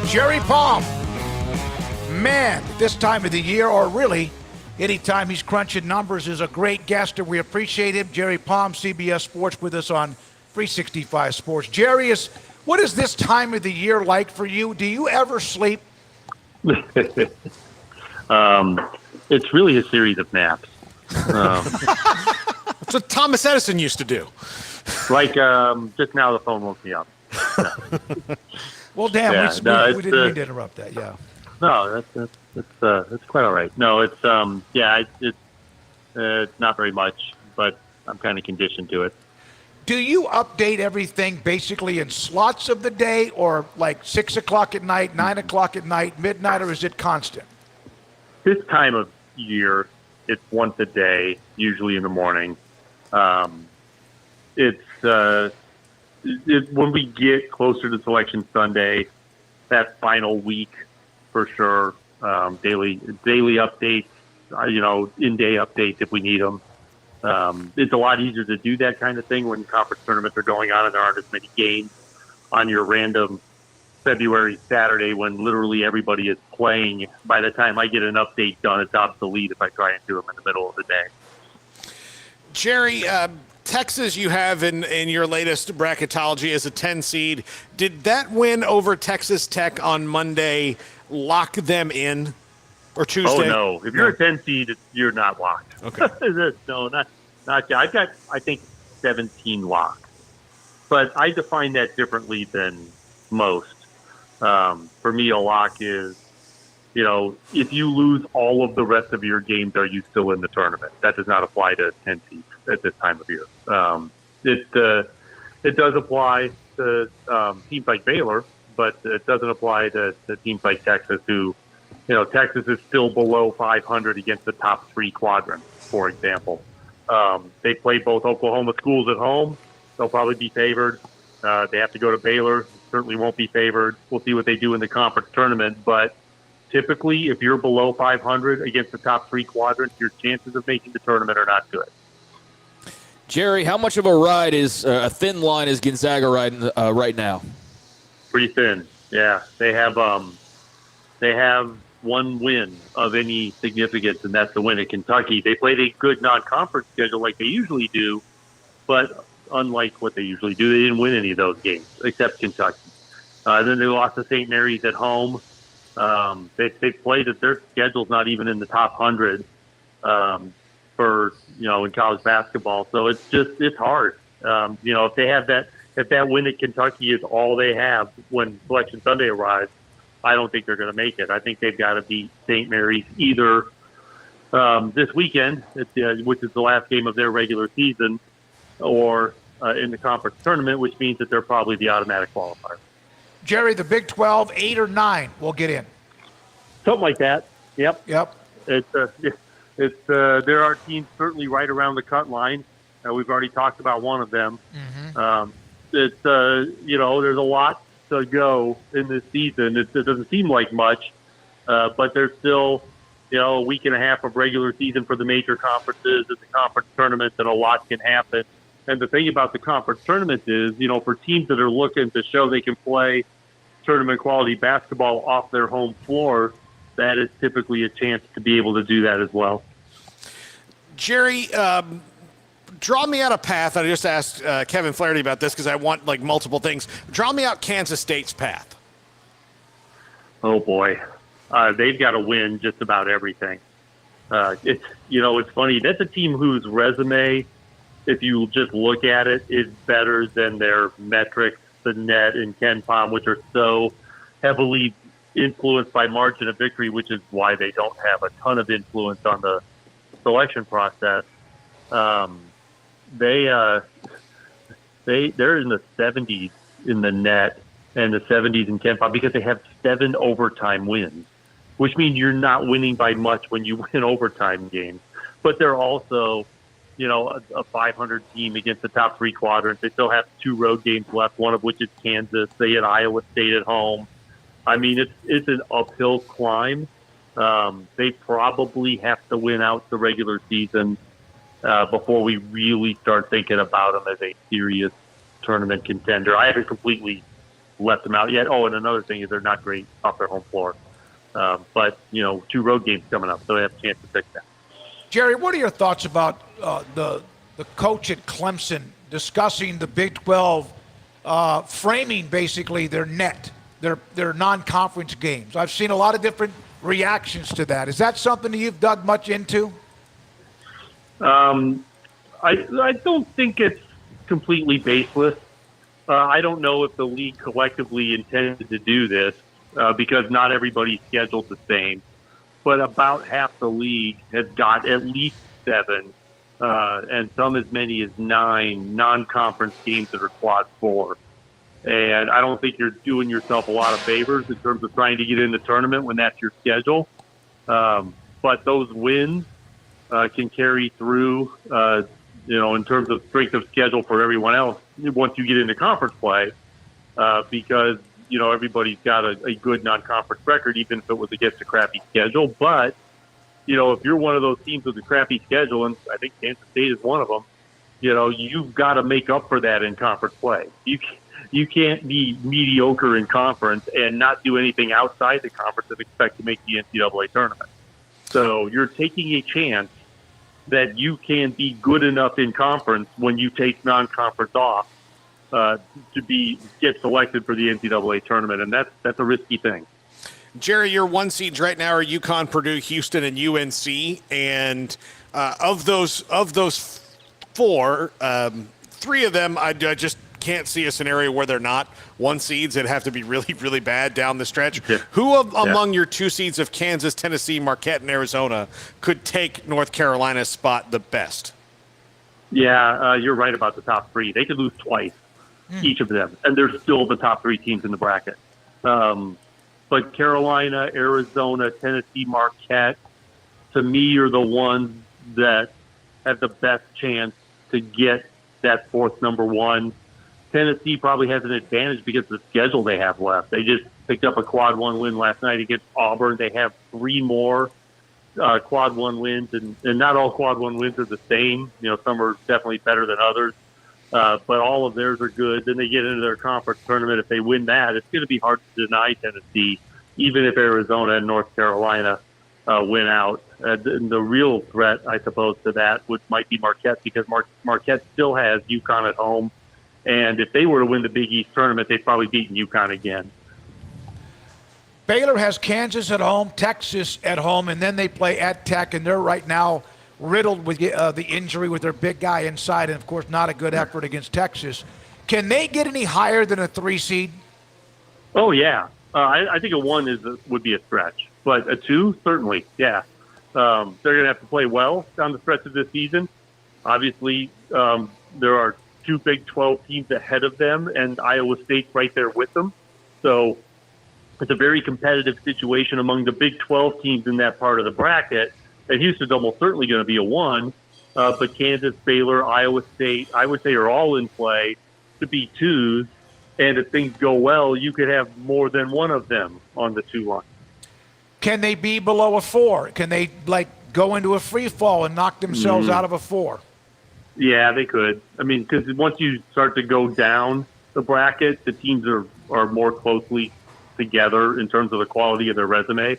Jerry Palm. Man, this time of the year, or really anytime he's crunching numbers, is a great guest, and we appreciate him. Jerry Palm, CBS Sports, with us on 365 Sports. Jerry, what is this time of the year like for you? Do you ever sleep? It's really a series of naps. That's what Thomas Edison used to do. Like just now the phone woke me up. Well, damn, Yeah, we didn't mean to interrupt that, yeah. No, that's quite all right. No, it's not very much, but I'm kind of conditioned to it. Do you update everything basically in slots of the day, or like 6 o'clock at night, 9 o'clock at night, midnight, or is it constant? This time of year, it's once a day, usually in the morning. When we get closer to Selection Sunday, that final week, for sure, daily updates, in-day updates if we need them. It's a lot easier to do that kind of thing when conference tournaments are going on and there aren't as many games on your random February Saturday when literally everybody is playing. By the time I get an update done, it's obsolete if I try and do them in the middle of the day. Jerry, Texas you have in your latest bracketology as a 10 seed. Did that win over Texas Tech on Monday lock them in, or Tuesday? Oh, no. If you're a 10 seed, you're not locked. Okay. No, not yet. I've got, I think, 17 locks. But I define that differently than most. For me, a lock is, if you lose all of the rest of your games, are you still in the tournament? That does not apply to 10 seeds at this time of year. It does apply to teams like Baylor, but it doesn't apply to teams like Texas, who, Texas is still below 500 against the top three quadrants, for example. They play both Oklahoma schools at home. They'll probably be favored. They have to go to Baylor. Certainly won't be favored. We'll see what they do in the conference tournament. But typically, if you're below 500 against the top three quadrants, your chances of making the tournament are not good. Jerry, how much of a ride is a thin line is Gonzaga riding right now? Pretty thin. Yeah, they have one win of any significance, and that's the win at Kentucky. They played a good non-conference schedule like they usually do, but unlike what they usually do, they didn't win any of those games except Kentucky. Then they lost to St. Mary's at home. They played that their schedule's not even in the top 100 for in college basketball. So it's hard. If that win at Kentucky is all they have when Selection Sunday arrives, I don't think they're going to make it. I think they've got to beat St. Mary's either this weekend, which is the last game of their regular season, or in the conference tournament, which means that they're probably the automatic qualifier. Jerry, the Big 12, 8 or 9 will get in. Something like that. Yep. There are teams certainly right around the cut line. We've already talked about one of them. Mm-hmm. There's a lot to go in this season. It doesn't seem like much, but there's still, a week and a half of regular season for the major conferences and the conference tournaments, and a lot can happen. And the thing about the conference tournament is, for teams that are looking to show they can play tournament quality basketball off their home floor, that is typically a chance to be able to do that as well. Jerry, draw me out a path. I just asked Kevin Flaherty about this because I want multiple things. Draw me out Kansas State's path. Oh boy, they've got to win just about everything. It's funny. That's a team whose resume, if you just look at it, is better than their metrics, the net and Ken Pom, which are so heavily influenced by margin of victory, which is why they don't have a ton of influence on the selection process. They're in the 70s in the net and the 70s in Ken Pom because they have 7 overtime wins, which means you're not winning by much when you win overtime games. But they're also, a 500 team against the top three quadrants. They still have 2 road games left, one of which is Kansas. They had Iowa State at home. I mean, it's an uphill climb. They probably have to win out the regular season before we really start thinking about them as a serious tournament contender. I haven't completely let them out yet. Oh, and another thing is they're not great off their home floor. But, 2 road games coming up, so they have a chance to fix that. Jerry, what are your thoughts about the coach at Clemson discussing the Big 12 framing basically their non-conference games? I've seen a lot of different reactions to that. Is that something that you've dug much into? I don't think it's completely baseless. I don't know if the league collectively intended to do this because not everybody's scheduled the same. But about half the league has got at least 7, and some as many as 9 non-conference games that are quad 4. And I don't think you're doing yourself a lot of favors in terms of trying to get in the tournament when that's your schedule. But those wins can carry through, in terms of strength of schedule for everyone else once you get into conference play, because everybody's got a good non-conference record, even if it was against a crappy schedule. But, if you're one of those teams with a crappy schedule, and I think Kansas State is one of them, you've got to make up for that in conference play. You can't be mediocre in conference and not do anything outside the conference and expect to make the NCAA tournament. So you're taking a chance that you can be good enough in conference when you take non-conference off to get selected for the NCAA tournament, and that's a risky thing. Jerry, your 1 seeds right now are UConn, Purdue, Houston, and UNC, and of those 4, 3 of them I just can't see a scenario where they're not 1 seeds. It'd have to be really, really bad down the stretch. Yeah. Who among your 2 seeds of Kansas, Tennessee, Marquette, and Arizona could take North Carolina's spot the best? Yeah, you're right about the top 3. They could lose twice, each of them, and they're still the top 3 teams in the bracket. But Carolina, Arizona, Tennessee, Marquette, to me, are the ones that have the best chance to get that 4th number 1. Tennessee probably has an advantage because of the schedule they have left. They just picked up a quad 1 win last night against Auburn. They have 3 more quad 1 wins, and not all quad 1 wins are the same. Some are definitely better than others, but all of theirs are good. Then they get into their conference tournament. If they win that, it's going to be hard to deny Tennessee, even if Arizona and North Carolina win out. The real threat, I suppose, to that might be Marquette, because Marquette still has UConn at home. And if they were to win the Big East tournament, they'd probably beat UConn again. Baylor has Kansas at home, Texas at home, and then they play at Tech, and they're right now riddled with the injury with their big guy inside, and, of course, not a good effort against Texas. Can they get any higher than a 3 seed? Oh, yeah. I think a 1 would be a stretch, but a 2, certainly, yeah. They're going to have to play well down the stretch of this season. Obviously, there are 2 Big 12 teams ahead of them, and Iowa State's right there with them. So it's a very competitive situation among the Big 12 teams in that part of the bracket. And Houston's almost certainly going to be a 1, but Kansas, Baylor, Iowa State, I would say, are all in play to be 2s. And if things go well, you could have more than one of them on the 2 line. Can they be below a 4? Can they go into a free fall and knock themselves out of a 4? Yeah, they could. I mean, because once you start to go down the bracket, the teams are more closely together in terms of the quality of their resume.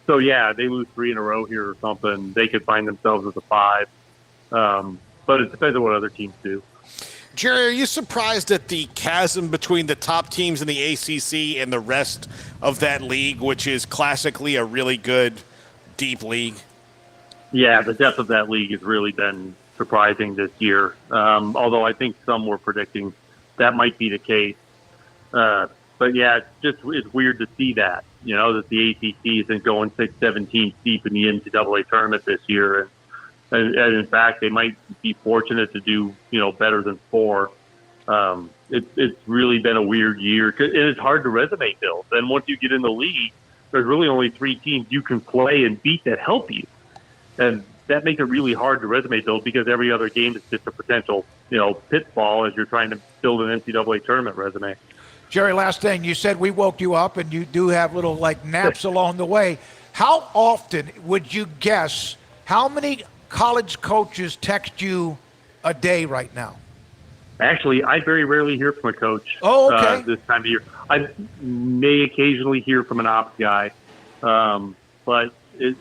So, yeah, they lose 3 in a row here or something, they could find themselves as a 5. But it depends on what other teams do. Jerry, are you surprised at the chasm between the top teams in the ACC and the rest of that league, which is classically a really good, deep league? Yeah, the depth of that league has really been surprising this year, although I think some were predicting that might be the case. But, yeah, it's weird to see that, that the ACC isn't going 6, 7 teams deep in the NCAA tournament this year. And in fact, they might be fortunate to do, better than 4. It's really been a weird year. And it's hard to resume build. And once you get in the league, there's really only 3 teams you can play and beat that help you. And that makes it really hard to resume build because every other game is just a potential, pitfall as you're trying to build an NCAA tournament resume. Jerry, last thing, you said we woke you up, and you do have little naps along the way. How often would you guess how many college coaches text you a day right now? Actually, I very rarely hear from a coach okay. This time of year. I may occasionally hear from an ops guy, but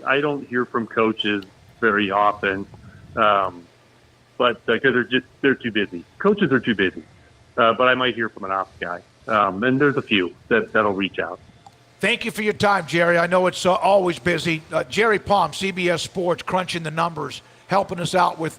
I don't hear from coaches very often. But because they're too busy. Coaches are too busy. But I might hear from an ops guy. And there's a few that'll reach out. Thank you for your time, Jerry. I know it's always busy. Jerry Palm, CBS Sports, crunching the numbers, helping us out with